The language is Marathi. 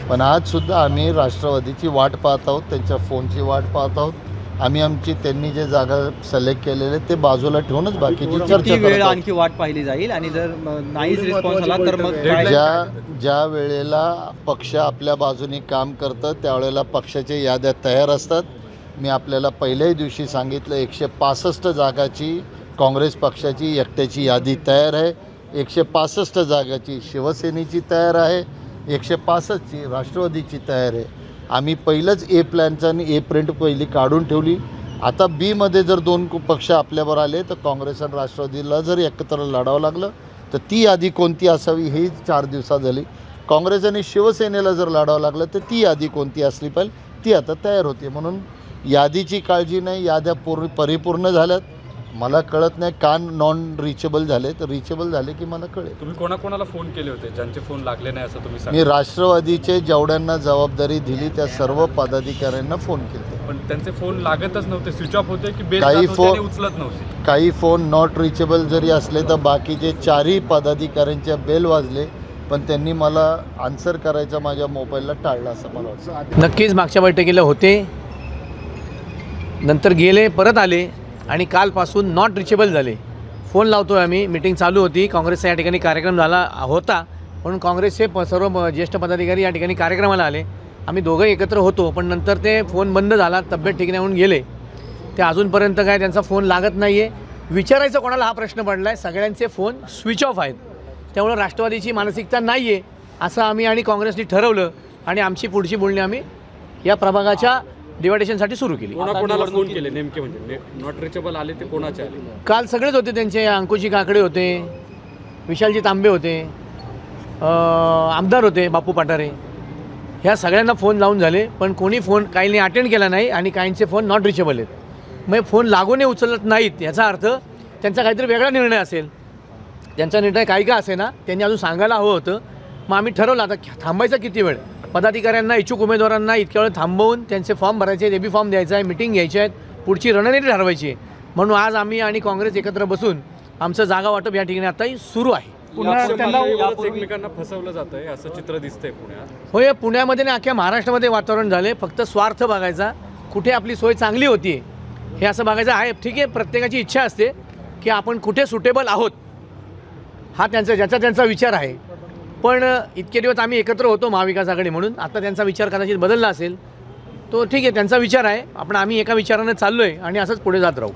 पण आजसुद्धा आम्ही राष्ट्रवादीची वाट पाहत आहोत, त्यांच्या फोनची वाट पाहत आहोत. आम्ही आमची त्यांनी जे जागा सिलेक्ट केलेले ते बाजूला ठेवूनच बाकीची चर्चा किती वेळ करत आहोत. आणखी वाट पाहिली जाईल आणि जर नाहीच रिस्पॉन्स आला तर मग काय? ज्या वेळेला पक्ष आपल्या बाजूने काम करतं त्यावेळेला पक्षाच्या याद्या तयार असतात. मी आपल्याला पहिल्याही दिवशी सांगितलं 165 जागाची काँग्रेस पक्षाची एकट्याची यादी तयार आहे, 165 जागाची शिवसेनेची तयार आहे, 165ची राष्ट्रवादीची तयार आहे. आम्ही पहिलंच ए प्लॅनचं आणि ए प्रिंट पहिली काढून ठेवली. आता बीमध्ये जर दोन पक्ष आपल्यावर आले तर काँग्रेस आणि राष्ट्रवादीला जर एकत्र लढावं लागलं तर ती यादी कोणती असावी ही 4 दिवसात झाली. काँग्रेस आणि शिवसेनेला जर लढावं लागलं तर ती यादी कोणती असली पाहिजे ती आता तयार होते. म्हणून यादीची काळजी नाही, याद्या परिपूर्ण झाल्यात. मला कळत नाही का नॉन रिचेबल झाले, तर रिचेबल झाले की मला कळेल. तुम्ही कोणाकोणाला फोन केले होते ज्यांचे फोन लागले नाही असं तुम्ही मी राष्ट्रवादीचे जेवढ्यांना जबाबदारी दिली त्या सर्व पदाधिकाऱ्यांना फोन केले. पण त्यांचे फोन लागतच नव्हते, स्विच ऑफ होते की बेल काही फोन उचलत नव्हते. काही फोन नॉट रिचेबल जरी असले तर बाकीचे 4ही पदाधिकाऱ्यांच्या बेल वाजले, पण त्यांनी मला आन्सर करायचा माझ्या मोबाईलला टाळलं असं मला वाटतं. नक्कीच मागच्या बैठकीला होते, नंतर गेले, परत आले आणि कालपासून नॉट रिचेबल झाले. फोन लावतो आहे आम्ही, मीटिंग चालू होती, काँग्रेसचा या ठिकाणी कार्यक्रम झाला होता म्हणून काँग्रेसचे सर्व ज्येष्ठ पदाधिकारी या ठिकाणी कार्यक्रमाला आले. आम्ही दोघं एकत्र होतो, पण नंतर ते फोन बंद झाला, तब्येत ठीक नाही म्हणून गेले. ते अजूनपर्यंत काय त्यांचा फोन लागत नाही आहे. विचारायचं कोणाला हा प्रश्न पडला आहे. सगळ्यांचे फोन स्विच ऑफ आहेत. त्यामुळं राष्ट्रवादीची मानसिकता नाही आहे असं आम्ही आणि काँग्रेसने ठरवलं आणि आमची पुढची बोलणी आम्ही या प्रभागाच्या डिवायडेशनसाठी सुरू केली. कोणाकोणाला फोन केले नेमके, म्हणजे नॉट रिचेबल आले ते कोणाचे आले? काल सगळेच होते त्यांचे. अंकुशी काकडे होते, विशालजी तांबे होते, आमदार होते बापू पाटारे. ह्या सगळ्यांना फोन लावून झाले, पण कोणी फोन काहींनी अटेंड केला नाही आणि काहींचे फोन नॉट रिचेबल आहेत. मग फोन लागून उचलत नाहीत याचा अर्थ त्यांचा काहीतरी वेगळा निर्णय असेल. त्यांचा निर्णय काही का असे ना, त्यांनी अजून सांगायला हवं होतं. मग आम्ही ठरवलं आता थांबायचा किती वेळ. पदाधिकाऱ्यांना, इच्छुक उमेदवारांना इतक्या वेळ थांबवून त्यांचे फॉर्म भरायचे आहेत, एबी फॉर्म द्यायचा आहे, मिटिंग घ्यायची आहेत, पुढची रणनीती ठरवायची आहे. म्हणून आज आम्ही आणि काँग्रेस एकत्र बसून आमचं जागा वाटप या ठिकाणी आताही सुरू आहे. एकमेकांना फसवलं जातंय असं चित्र दिसतंय पुण्यात. होय, पुण्यामध्ये आणि अख्ख्या महाराष्ट्रामध्ये वातावरण झाले. फक्त स्वार्थ बघायचा, कुठे आपली सोय चांगली होती हे असं बघायचं आहे. ठीक आहे, प्रत्येकाची इच्छा असते की आपण कुठे सुटेबल आहोत, हा ज्याचा विचार आहे. पण इतके दिवस आम्ही एकत्र होतो महाविकास आघाडी म्हणून, आता त्यांचा विचार कदाचित बदलला असेल. तो ठीक आहे, त्यांचा विचार आहे. आम्ही एका विचाराने चाललो आहे आणि असंच पुढे जात राहू.